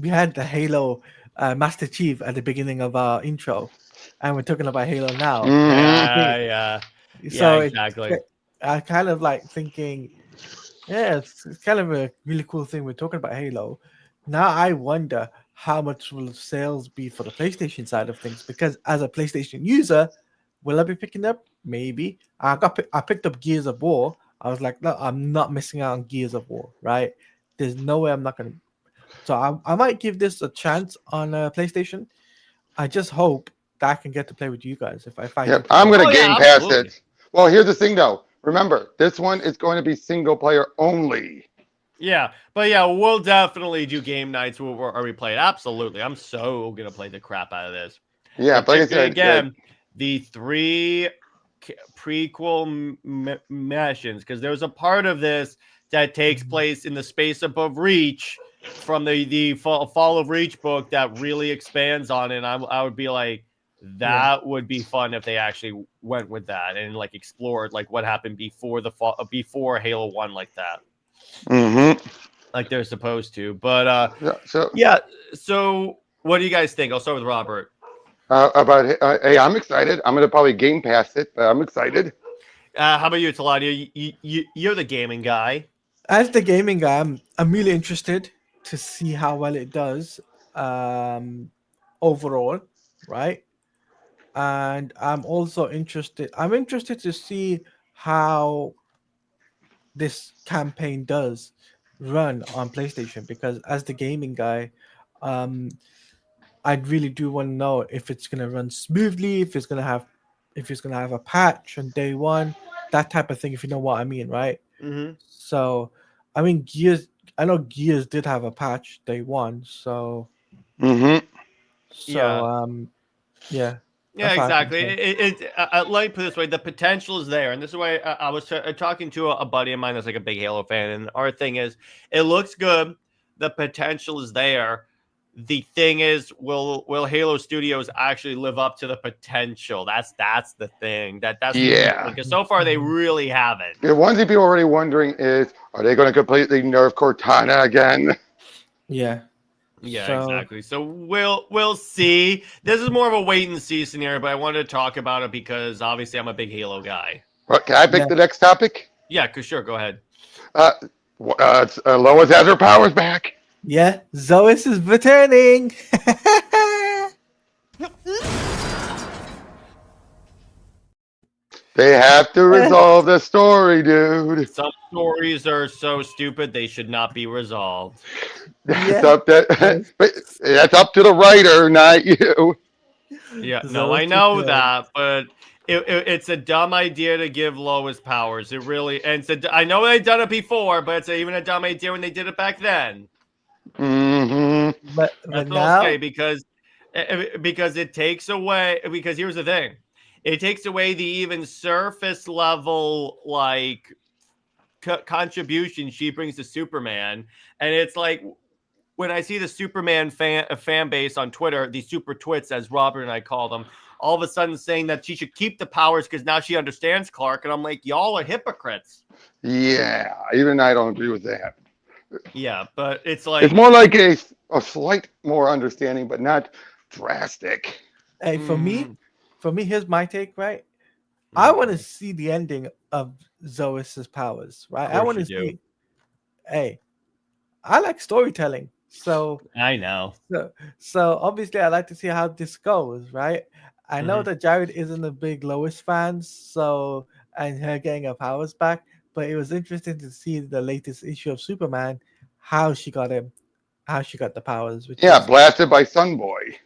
We had the Halo Master Chief at the beginning of our intro, and we're talking about Halo now. Yeah. So exactly. I kind of like thinking, it's kind of a really cool thing. We're talking about Halo. Now I wonder how much will sales be for the PlayStation side of things, because as a PlayStation user, will I be picking up? Maybe. I picked up Gears of War. I was like, no, I'm not missing out on Gears of War, right? There's no way I'm not going to. So I might give this a chance on PlayStation. I just hope that I can get to play with you guys. I'm going to Game Pass it. Well, here's the thing, though. Remember, this one is going to be single player only. Yeah, but yeah, we'll definitely do game nights where we play it. Absolutely. I'm so going to play the crap out of this. Yeah, but like I said, again, the 3 prequel missions, because there's a part of this that takes place in the space above Reach from the Fall of Reach book that really expands on it. And I would be like, that would be fun if they actually went with that and like explored like what happened before Halo 1 like that. Like they're supposed to. But so what do you guys think? I'll start with Robert. Hey, I'm excited. I'm gonna probably Game Pass it, but I'm excited. How about you, Teladia? You're the gaming guy. As the gaming guy, I'm really interested to see how well it does overall, right? and I'm also interested. I'm interested to see how this campaign does run on PlayStation, because as the gaming guy, um, I really do want to know if it's gonna run smoothly, if it's gonna have a patch on day one, that type of thing. If you know what I mean, right? Mm-hmm. So, I mean, Gears. I know Gears did have a patch day one, so Mm-hmm. so Yeah. yeah, Yeah, that's what I can exactly. say. Let me put it this way: the potential is there, and this is why I was talking to a buddy of mine that's like a big Halo fan, and our thing is, it looks good. The potential is there. The thing is, will Halo Studios actually live up to the potential? That's the thing. That's the thing, Yeah. because so far they really haven't. The one thing people are already wondering is, are they going to completely nerf Cortana again? Yeah. Yeah, So exactly. So we'll see. This is more of a wait and see scenario, but I wanted to talk about it because obviously I'm a big Halo guy. What, can I pick yeah, the next topic? Yeah, sure, go ahead. Uh, Lois has her powers back. yeah, Zois is returning. They have to resolve the story, dude. Some stories are so stupid they should not be resolved. That's Yeah. up that, Zois, but that's up to the writer, not you. Yeah, no, I Zois know returned. that, but it's a dumb idea to give Lois powers. It really, and I know they've done it before, but it's even a dumb idea when they did it back then. Mm-hmm. But That's what I'll say now, because it takes away. Because here's the thing, it takes away the even surface level like contribution she brings to Superman, and it's like when I see the Superman fan base on Twitter, these super twits, as Robert and I call them, all of a sudden saying that she should keep the powers because now she understands Clark, and I'm like, y'all are hypocrites. Yeah, even I don't agree with that. Yeah, but it's It's like, more like a slight more understanding, but not drastic. hey, mm, for me, here's my take. Right, I want to of see the ending of Zois's powers. Right, I course want you to do. see. Hey, I like storytelling, I know. so obviously I like to see how this goes. Right, I know Mhm. that Jared isn't a big Lois fan, so and her getting her powers back, but it was interesting to see the latest issue of Superman, how she got him, how she got the powers, which Yeah, is blasted by Sunboy.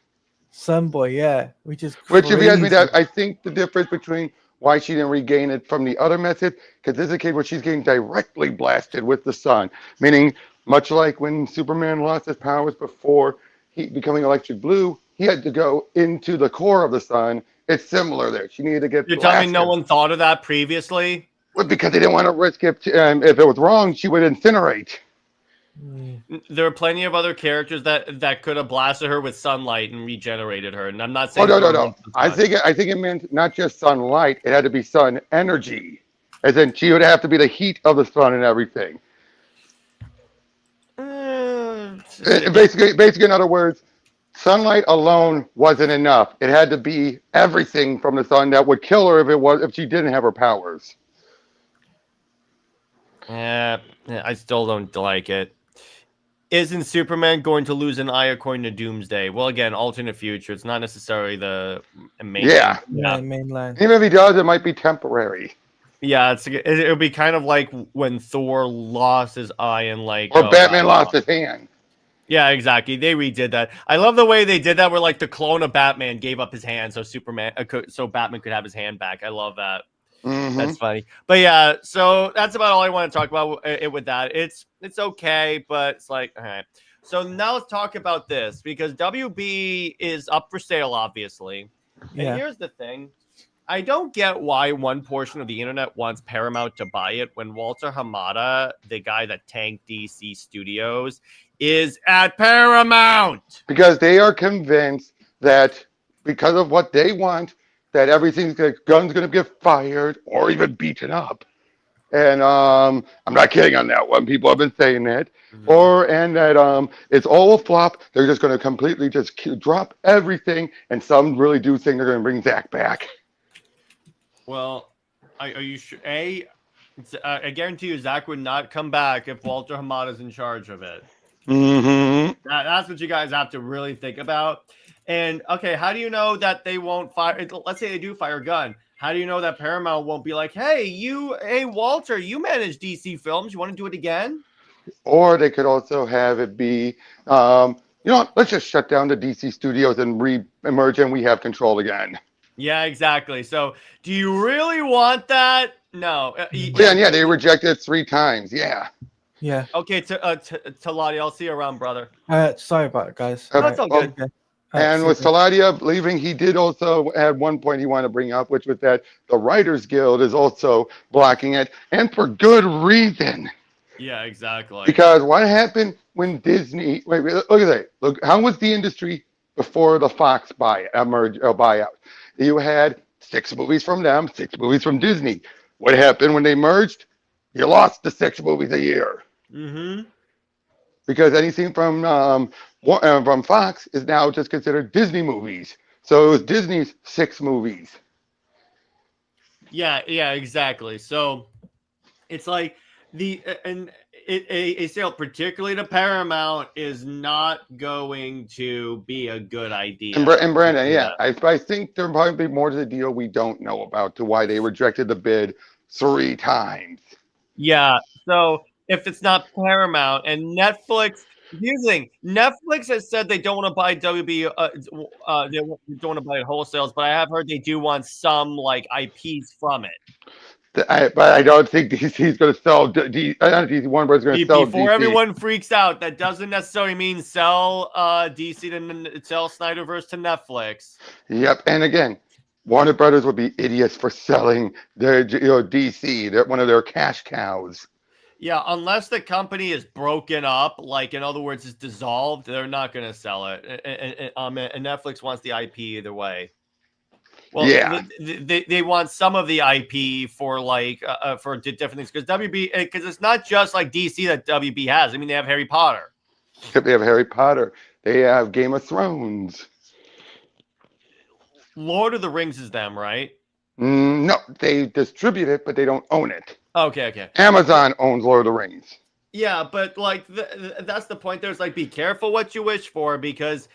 Sunboy, yeah, which is Which, if you ask me crazy. that, I think the difference between why she didn't regain it from the other method, because this is a case where she's getting directly blasted with the sun, meaning much like when Superman lost his powers before he becoming electric blue, he had to go into the core of the sun. It's similar there. She needed to get You're telling me no blasted. one thought of that previously? Well, because they didn't want to risk it. If it was wrong, she would incinerate. Mm. There are plenty of other characters that could have blasted her with sunlight and regenerated her. And I'm not Oh saying no, throw no, her no! into the I sun. think it meant not just sunlight; it had to be sun energy, as in she would have to be the heat of the sun and everything. Yeah. Basically, in other words, sunlight alone wasn't enough. It had to be everything from the sun that would kill her if she didn't have her powers. Yeah, I still don't like it. Isn't Superman going to lose an eye according to Doomsday? Well, again, alternate future. It's not necessarily the main. Yeah, Yeah, Mainline. even if he does, it might be temporary yeah. It'll be kind of like when Thor lost his eye and like or Batman lost his hand. yeah, exactly. They redid that. I love the way they did that. Where like the clone of Batman gave up his hand so so Batman could have his hand back. I love that. Mm-hmm. That's funny. But yeah, so that's about all I want to talk about it with that. It's okay, but it's like, all right. So now let's talk about this because WB is up for sale, obviously. And Yeah. here's the thing. I don't get why one portion of the internet wants Paramount to buy it when Walter Hamada, the guy that tanked DC Studios, is at Paramount. Because they are convinced that because of what they want, that gun's going to get fired or even beaten up. And I'm not kidding on that one. People have been saying that. Mm-hmm. And that it's all a flop. They're just going to completely just drop everything. And some really do think they're going to bring Zach back. Well, are you sure? I guarantee you, Zach would not come back if Walter Hamada is in charge of it. Mm-hmm. That's what you guys have to really think about. And okay, how do you know that they won't fire? Let's say they do fire a gun. How do you know that Paramount won't be like, hey, Walter, you manage DC films. You want to do it again? Or they could also have it be, let's just shut down the DC studios and re-emerge and we have control again. Yeah, exactly. So do you really want that? No. Yeah, they rejected it 3 times. Yeah. Yeah. Okay, Teladia, I'll see you around, brother. Sorry about it, guys. That's all good. Okay. And with Teladia leaving, he did also add one point he wanted to bring up, which was that the Writers Guild is also blocking it, and for good reason. Yeah, exactly. Because what happened when Disney? Wait, look at that. Look, how was the industry before the Fox buyout? You had 6 movies from them, 6 movies from Disney. What happened when they merged? You lost the 6 movies a year. Mm-hmm. Because anything from Fox is now just considered Disney movies. So it was Disney's 6 movies. Yeah, exactly. So it's like a sale, particularly to Paramount, is not going to be a good idea. And Brandon, yeah, I think there might be more to the deal we don't know about to why they rejected the bid 3 times. Yeah, so if it's not Paramount and Netflix, here's the thing: Netflix has said they don't want to buy WB, they don't want to buy it wholesales, but I have heard they do want some like IPs from it. But I don't think DC's going to sell. Warner Bros. Going to sell Before DC. everyone freaks out, that doesn't necessarily mean sell DC to sell Snyderverse to Netflix. Yep, and again, Warner Brothers would be idiots for selling their DC. They're one of their cash cows. Yeah, unless the company is broken up, like in other words, is dissolved, they're not going to sell it. And Netflix wants the IP either way. Well, yeah, they want some of the IP for like for different things because because it's not just like DC that WB has. I mean, they have Harry Potter. They have Harry Potter. They have Game of Thrones. Lord of the Rings is them, right? No, they distribute it, but they don't own it. Okay. Amazon owns Lord of the Rings. Yeah, but like that's the point. There's like, be careful what you wish for because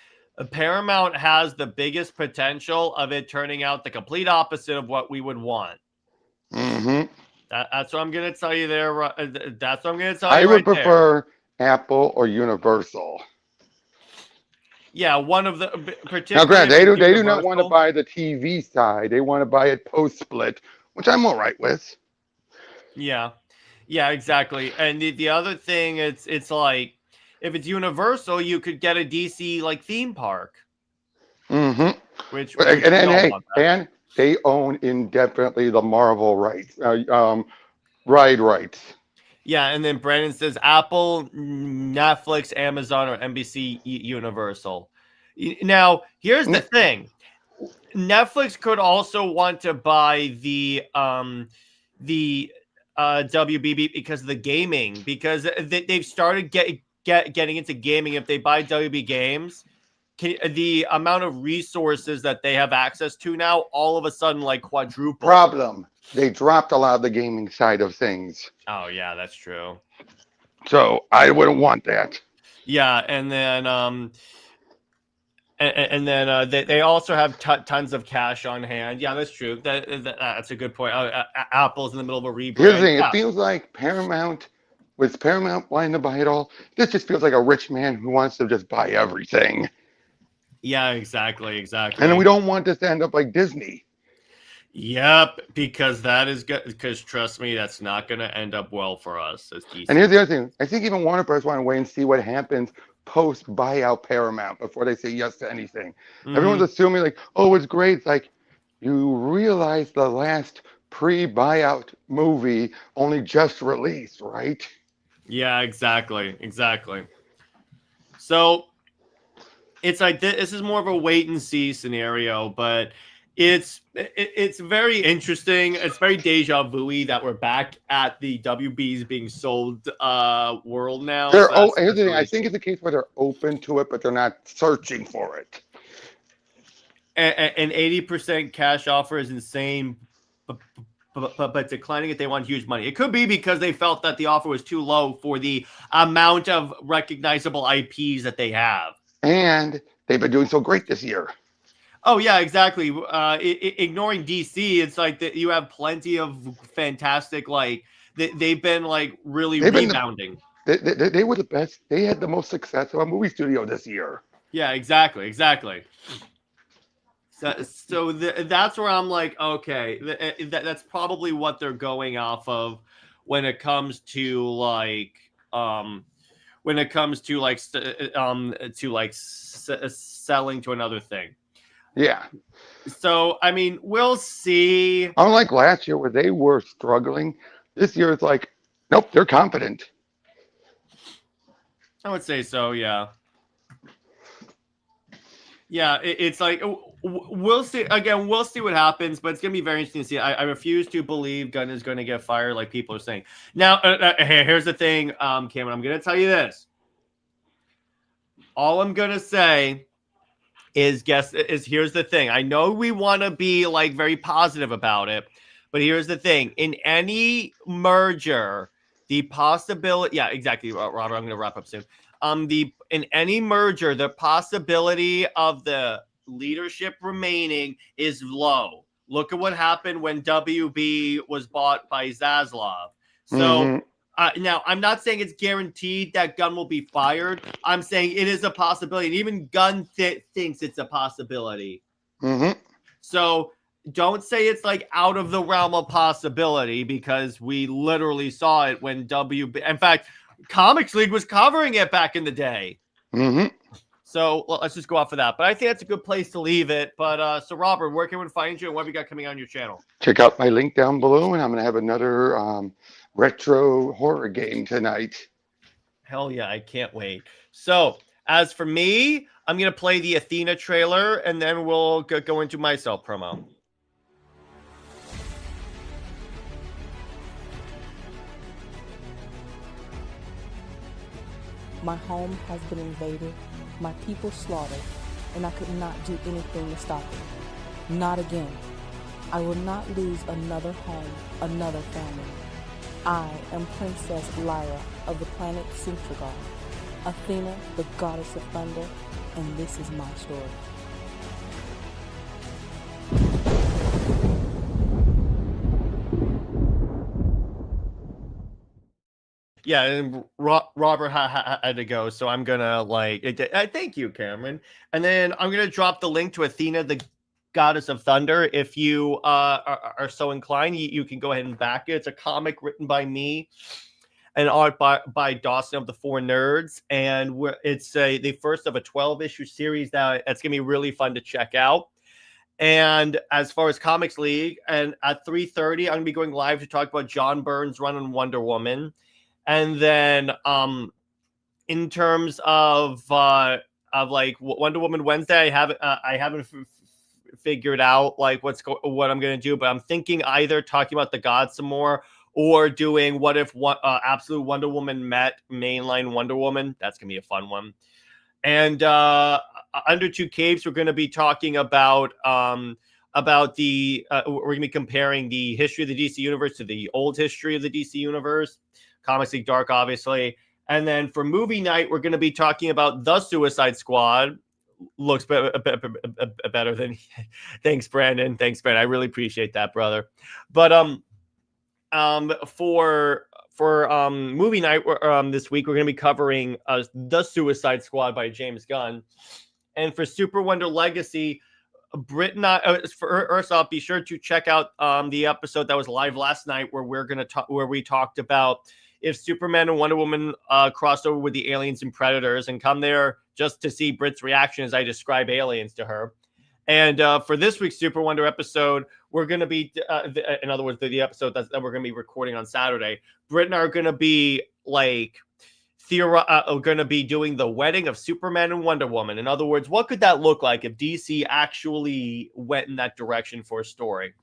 Paramount has the biggest potential of it turning out the complete opposite of what we would want. Mm-hmm. That's what I'm going to tell you there. That's what I'm going to tell you. I would prefer Apple or Universal. Yeah, one of the particularly. Now, granted, they do not want to buy the TV side. They want to buy it post-split, which I'm all right with. Yeah, exactly. And the other thing, it's like, if it's Universal, you could get a DC like theme park. Mm-hmm. Which and they own indefinitely the Marvel rights, ride rights. Yeah, and then Brandon says Apple, Netflix, Amazon, or NBC Universal. Now, here's the thing: Netflix could also want to buy the WB because of the gaming, because they've started getting into gaming. If they buy WB Games, the amount of resources that they have access to now all of a sudden like quadruple. Problem. They dropped a lot of the gaming side of things. Oh yeah, that's true. So I wouldn't want that. Yeah, and then they also have tons of cash on hand. Yeah, that's true. That's a good point. Apple's in the middle of a rebrand. Here's the thing: it feels like Paramount, with Paramount wanting to buy it all. This just feels like a rich man who wants to just buy everything. Yeah, exactly. And we don't want this to end up like Disney. Yep, because that is good. Because trust me, that's not going to end up well for us as DC. And here's the other thing: I think even Warner Bros. Want to wait and see what happens post buyout Paramount before they say yes to anything. Mm-hmm. Everyone's assuming like, oh, it's great. It's like, you realize the last pre-buyout movie only just released, right? Yeah, exactly. So it's like this is more of a wait and see scenario, but it's very interesting. It's very deja vu-y that we're back at the WB's being sold world now. Here's the thing. I think it's a case where they're open to it, but they're not searching for it. An 80% cash offer is insane, but declining it, they want huge money. It could be because they felt that the offer was too low for the amount of recognizable IPs that they have. and they've been doing so great this year. Oh yeah, exactly. Ignoring DC, it's like that you have plenty of fantastic, like they've been like really They've been rebounding. they were the best. They had the most success of a movie studio this year. Yeah, exactly. So that's where I'm like, okay, that's probably what they're going off of when it comes to like selling to another thing. Yeah. So I mean, we'll see. Unlike last year where they were struggling, this year it's like, nope, they're confident. I would say so, yeah. Yeah, it's like we'll see. Again, we'll see what happens, but it's gonna be very interesting to see. I refuse to believe Gunn is going to get fired, like people are saying. Now, here's the thing, Cameron. I'm gonna tell you this. All I'm gonna say is here's the thing. I know we want to be like very positive about it, but here's the thing. In any merger, the possibility, yeah, exactly, Robert. I'm gonna wrap up soon. In any merger, the possibility of the leadership remaining is low. Look at what happened when WB was bought by Zaslav. So now I'm not saying it's guaranteed that Gunn will be fired. I'm saying it is a possibility, and even Gunn thinks it's a possibility. So don't say it's like out of the realm of possibility, because we literally saw it when WB. In fact, Comics League was covering it back in the day. So let's just go off of that. But I think that's a good place to leave it. But so Robert, where can we find you, and what have you got coming on your channel? Check out my link down below, and I'm going to have another retro horror game tonight. Hell yeah, I can't wait. So as for me, I'm going to play the Athena trailer, and then we'll go into my self promo. My home has been invaded, my people slaughtered, and I could not do anything to stop it. Not again. I will not lose another home, another family. I am Princess Lyra of the planet Sintragar, Athena, the goddess of thunder, and this is my story. Yeah, and Robert had to go, so I'm gonna thank you, Cameron. And then I'm gonna drop the link to Athena, the goddess of thunder. If you are so inclined, you can go ahead and back it. It's a comic written by me and art by Dawson of the Four Nerds, and it's the first of a 12-issue series that's gonna be really fun to check out. And as far as Comics League, and at 3:30, I'm gonna be going live to talk about John Byrne's run on Wonder Woman. And then, in terms of like Wonder Woman Wednesday, I haven't figured out like what I'm gonna do, but I'm thinking either talking about the gods some more, or doing what if Absolute Wonder Woman met mainline Wonder Woman. That's gonna be a fun one. And Under Two Capes, we're gonna be talking about the we're gonna be comparing the history of the DC universe to the old history of the DC universe. Comics League Dark, obviously. And then for movie night, we're going to be talking about The Suicide Squad. Looks better than... Thanks, Brandon. I really appreciate that, brother. But for movie night this week, we're going to be covering The Suicide Squad by James Gunn. And for Super Wonder Legacy, first off, be sure to check out the episode that was live last night, where we talked about if Superman and Wonder Woman crossed over with the aliens and Predators, and come there just to see Brit's reaction as I describe aliens to her. And for this week's Super Wonder episode, we're going to be, in other words, the episode that we're going to be recording on Saturday, Brit and I are going to be going to be doing the wedding of Superman and Wonder Woman. In other words, what could that look like if DC actually went in that direction for a story?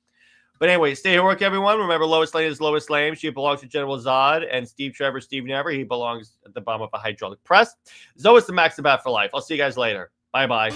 But anyway, stay heroic, everyone. Remember, Lois Lane is Lois Lane. She belongs to General Zod. And Steve Trevor, Steve Never. He belongs at the bottom of a hydraulic press. Zoe is the Max the Bat for life. I'll see you guys later. Bye-bye.